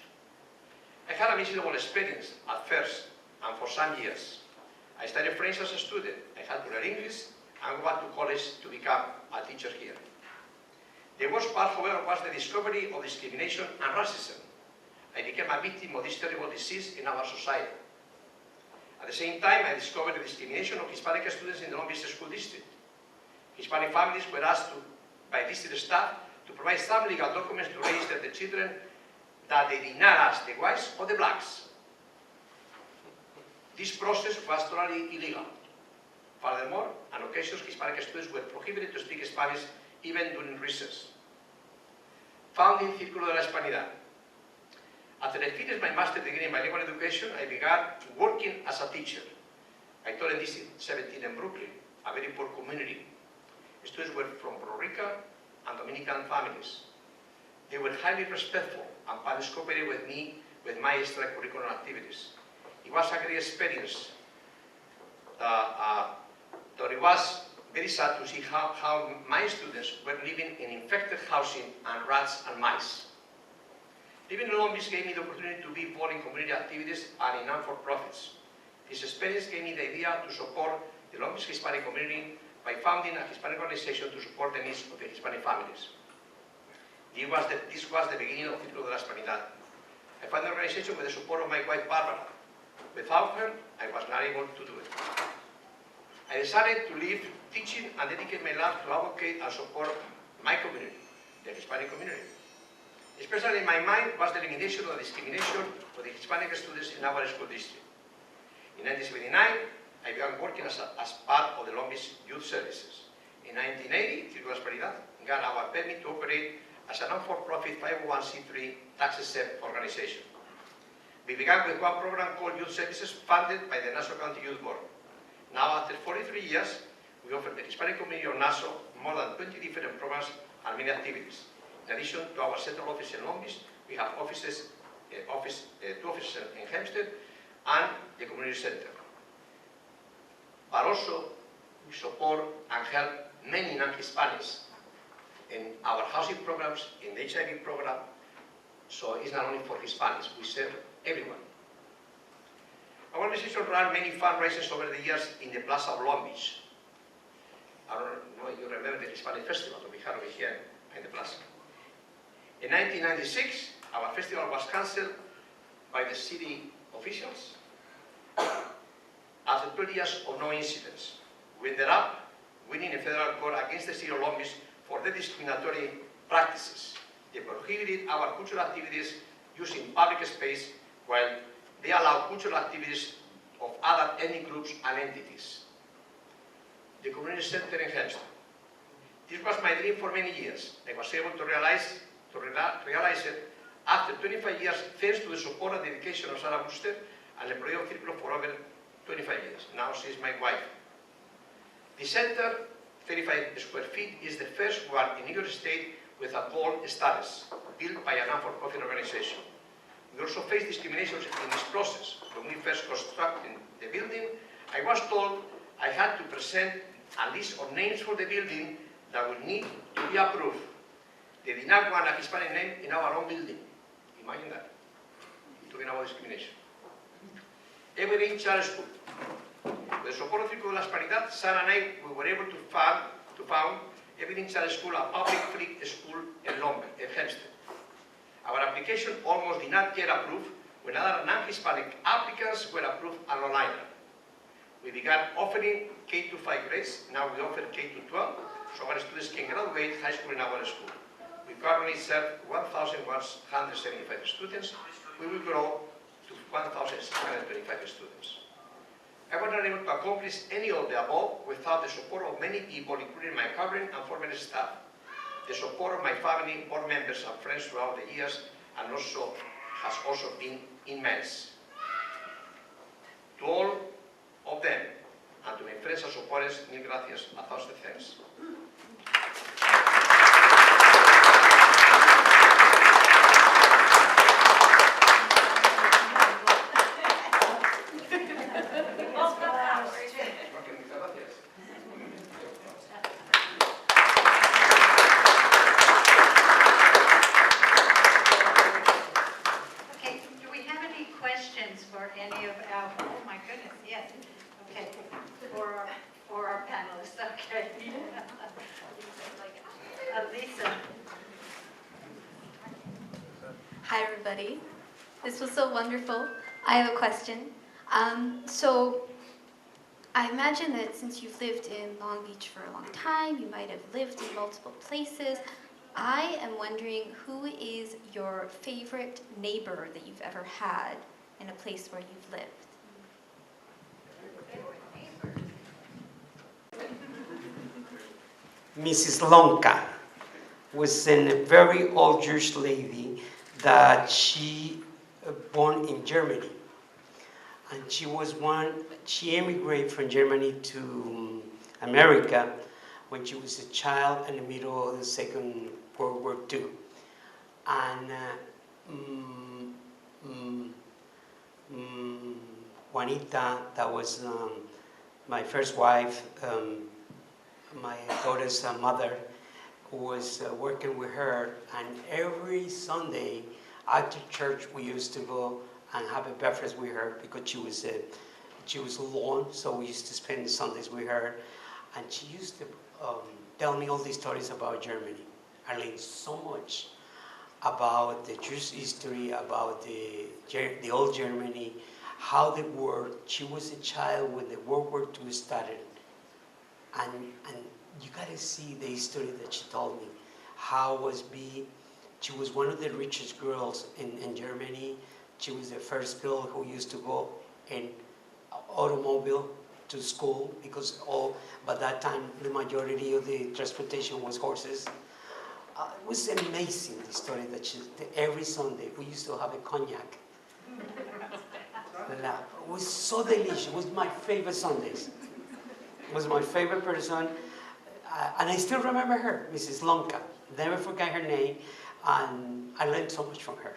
I had a miserable experience at first, and for some years. I studied French as a student. I had to learn English and go to college to become a teacher here. The worst part, however, was the discovery of discrimination and racism. I became a victim of this terrible disease in our society. At the same time, I discovered the discrimination of Hispanic students in the Long Beach School District. Hispanic families were asked by district staff to provide some legal documents to register the children that they did not ask the whites or the blacks. This process was totally illegal. Furthermore, on occasions, Hispanic students were prohibited to speak Spanish even during recess. Founding Circulo de la Hispanidad. After I finished my master's degree in bilingual education, I began working as a teacher. I taught in District 17 in Brooklyn, a very poor community. Students were from Puerto Rican and Dominican families. They were highly respectful, and parents cooperated with me with my extracurricular activities. It was a great experience. Though it was very sad to see how my students were living in infected housing and rats and mice. Living in Long Beach gave me the opportunity to be involved in community activities and in non-for-profits. This experience gave me the idea to support the Long Beach Hispanic community by founding a Hispanic organization to support the needs of the Hispanic families. This was the beginning of Circulo de la Hispanidad. I founded the organization with the support of my wife Barbara. Without her, I was not able to do it. I decided to leave teaching and dedicate my life to advocate and support my community, the Hispanic community. Especially in my mind was the elimination of discrimination for the Hispanic students in our school district. In 1979, I began working as part of the Long Beach Youth Services. In 1980, Circulo de la Hispanidad got our permit to operate as a non-for-profit 501c3 tax-exempt organization. We began with one program called Youth Services, funded by the Nassau County Youth Board. Now, after 43 years, we offer the Hispanic community of Nassau more than 20 different programs and many activities. In addition to our central office in Long Beach, we have two offices in Hempstead and the community center. But also, we support and help many non-Hispanics in our housing programs, in the HIV program. So it's not only for Hispanics, we serve everyone. Our organization ran many fundraisers over the years in the Plaza of Long Beach. I don't know if you remember the Hispanic Festival that we had over here in the Plaza. In 1996, our festival was cancelled by the city officials after 12 years of no incidents. We ended up winning a federal court against the city of Long Beach for the discriminatory practices. They prohibited our cultural activities used in public space while they allow cultural activities of other ethnic groups and entities. The community center in Hempstead. This was my dream for many years. I was able to realize it after 25 years thanks to the support and dedication of Sarah Buster and the employee of Circulo for over 25 years. Now she is my wife. The center, 35 square feet, is the first one in New York State with a gold status, built by a non-for-profit organization. We also faced discrimination in this process. When we first constructed the building, I was told I had to present a list of names for the building that would need to be approved. They did not want a Hispanic name in our own building. Imagine that. Talking about discrimination. Echeverria Charter School. With the support of Circulo de la Hispanidad, Sarah and I were able to found Echeverria Charter School, a public free school in Hempstead. Our application almost did not get approved when other non-Hispanic applicants were approved online. We began offering K-5 grades. Now we offer K-12, so our students can graduate high school in our school. We currently serve 1,175 students. We will grow to 1,625 students. I was not able to accomplish any of the above without the support of many people, including my current and former staff. The support of my family, board members and friends throughout the years and has also been immense. To all of them, and to my friends and supporters, mil gracias, 1,000 thanks. Okay, do we have any questions for any of our, oh my goodness, yes, okay, for our panelists, okay. Lisa. Hi, everybody. This was so wonderful. I have a question. So I imagine that since you've lived in Long Beach for a long time, you might have lived in multiple places. I am wondering, who is your favorite neighbor that you've ever had in a place where you've lived? Mrs. Lonka was a very old Jewish lady that she born in Germany. And she immigrated from Germany to America when she was a child in the middle of the Second World War II. And Juanita, that was my first wife, my daughter's mother, was working with her, and every Sunday after church we used to go and have a breakfast with her because she was She was alone, so we used to spend Sundays with her. And she used to tell me all these stories about Germany. I learned so much about the Jewish history, about the old Germany, how they worked. She was a child when the World War II started. And you gotta see the history that she told me. She was one of the richest girls in Germany. She was the first girl who used to go in automobile to school because by that time the majority of the transportation was horses. It was amazing, the story that every Sunday we used to have a cognac. It was so delicious. It was my favorite Sundays. It was my favorite person. And I still remember her, Mrs. Lonka. Never forgot her name. And I learned so much from her.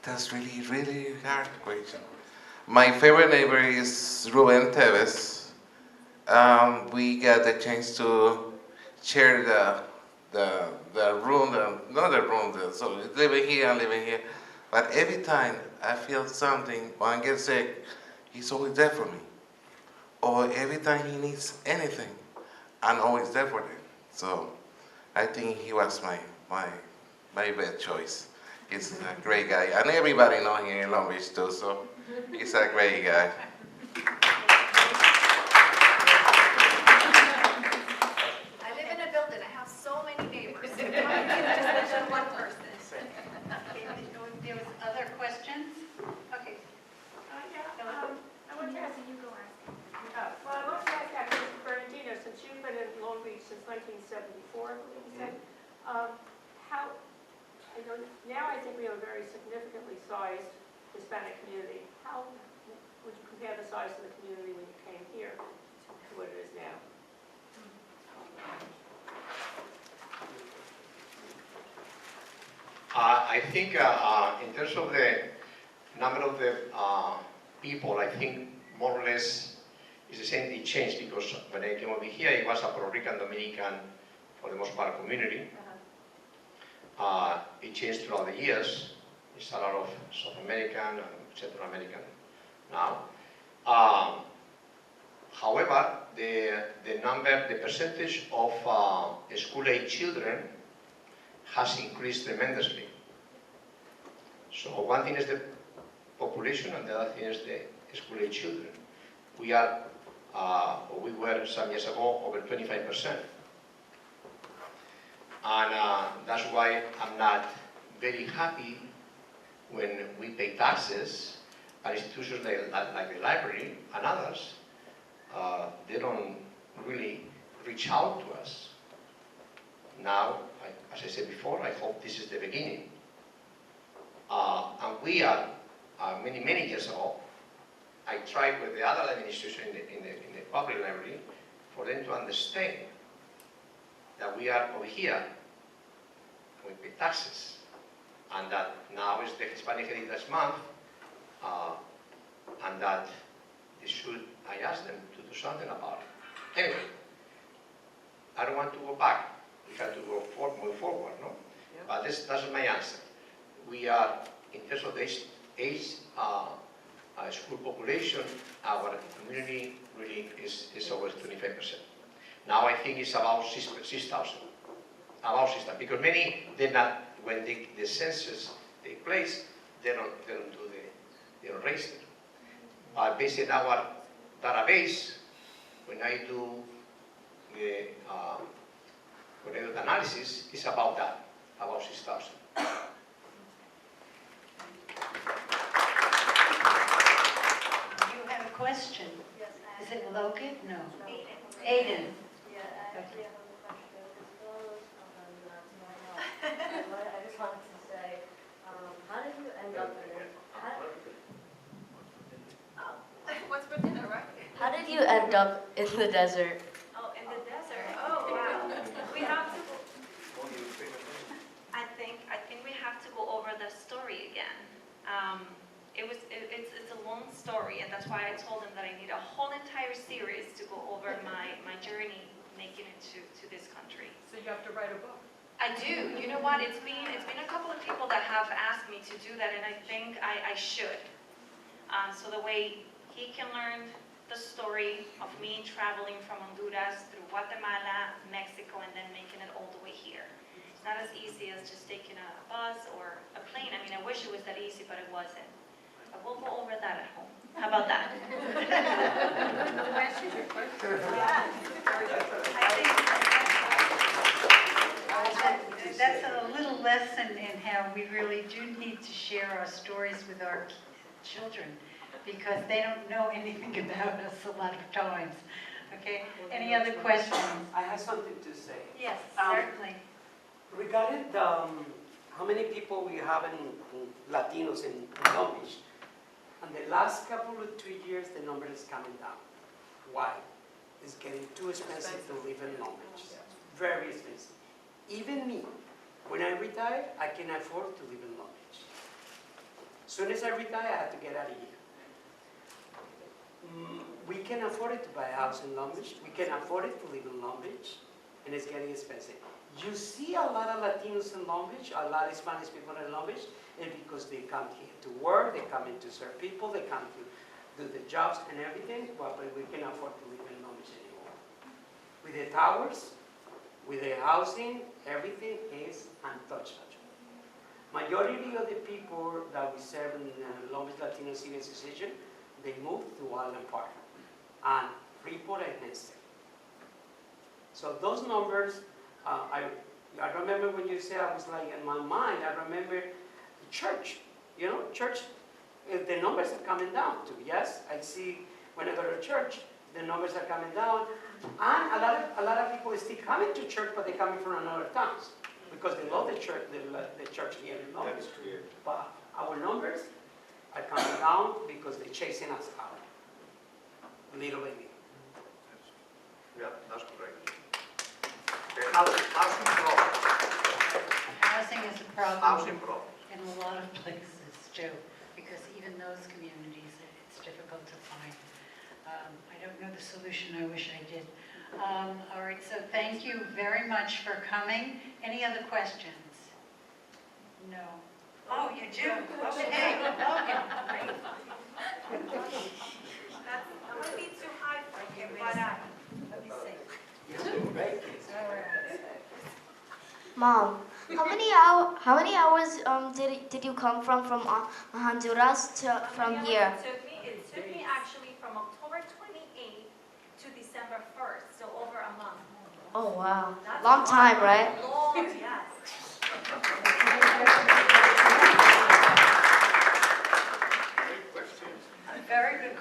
That's really, really hard question. My favorite neighbor is Ruben Teves. We got the chance to share the room, so living here and living here. But every time I feel something or I get sick, he's always there for me. Or every time he needs anything, I'm always there for him. So I think he was my best choice. He's a great guy, and everybody knows him in Long Beach too, so he's a great guy. I live in a building, I have so many neighbors. I can't just mention one person. There was other questions? Okay. I want to ask you, go ask. Well, I want to ask actually Mr. Bernardino, since you've been in Long Beach since 1974, I believe you said, now I think we have a very significantly sized Hispanic community. How would you compare the size of the community when you came here to what it is now? I think in terms of the number of the people, I think more or less is the same. It changed because when I came over here, it was a Puerto Rican, Dominican, for the most part, community. It changed throughout the years. It's a lot of South American and Central American now. However, the percentage of school-age children has increased tremendously. So one thing is the population, and the other thing is the school-age children. We were some years ago over 25%. And that's why I'm not very happy when we pay taxes at institutions like the library and others. They don't really reach out to us. Now, as I said before, I hope this is the beginning. And we are, many years ago, I tried with the other administration in the public library for them to understand that we are over here, we pay taxes, and that now is the Hispanic Heritage Month, and that I asked them to do something about it. Anyway, I don't want to go back. We have to go move forward, no? Yeah. But that's my answer. We are, in terms of the age school population, our community really is over 25%. Now I think it's about 6,000. About 6,000, because many did not, when the census take place, they don't register. But based on our database, when I do the analysis, it's about that, about 6,000. You have a question? Yes. Is it Logan? No. Aiden. Aiden. Yeah, I actually have a question. I just wanted to say, how did you end up in it? What's for dinner, right? How did you end up in the desert? Oh, in the desert. Oh, wow. We have to. I think we have to go over the story again. It's a long story, and that's why I told him that I need a whole entire series to go over my journey making it to this country. So you have to write a book. I do. You know what? It's been a couple of people that have asked me to do that, and I think I should. So the way he can learn the story of me traveling from Honduras through Guatemala, Mexico, and then making it all the way here. It's not as easy as just taking a bus or a plane. I mean, I wish it was that easy, but it wasn't. But we'll go over that at home. How about that? That's a little lesson in how we really do need to share our stories with our children, because they don't know anything about us a lot of times. Okay, any other questions? I have something to say. Yes, Um, certainly. Regarding how many people we have in Latinos in Long Beach, in the last couple of 2 years, the number is coming down. Why? It's getting too expensive to live in Long Beach. Very expensive. Even me, when I retire, I can afford to live in Long Beach. As soon as I retire, I have to get out of here. We can afford it to buy a house in Long Beach. We can afford it to live in Long Beach, and it's getting expensive. You see a lot of Latinos in Long Beach, a lot of Hispanic people in Long Beach, and because they come here to work, they come in to serve people, they come to do the jobs and everything, well, but we can afford to live in Long Beach anymore. With the towers, with the housing, everything is untouchable. Majority of the people that we serve in the Long Beach Latino Civil Association, they moved to Island Park and Freeport and Hempstead. So those numbers, I remember when you said, I was like in my mind, I remember the church, church, the numbers are coming down too, yes? I see when I go to church, the numbers are coming down, and a lot of people are still coming to church, but they're coming from another towns, because they love the church here in Long Beach. But our numbers are coming down because they're chasing us out, little by little. Yeah, that's correct. Housing problem. Housing is a problem. Housing problem. In a lot of places too, because even those communities, it's difficult to find. I don't know the solution, I wish I did. All right, so thank you very much for coming. Any other questions? No. Oh, you do? Okay, okay. That would be too high for you, but Let me see. Mom, how many hours did you come from Honduras from here? It took me actually from October 28th to December 1st, so over a month. Oh wow, That's long time, right? Long, yes. Great question. Very good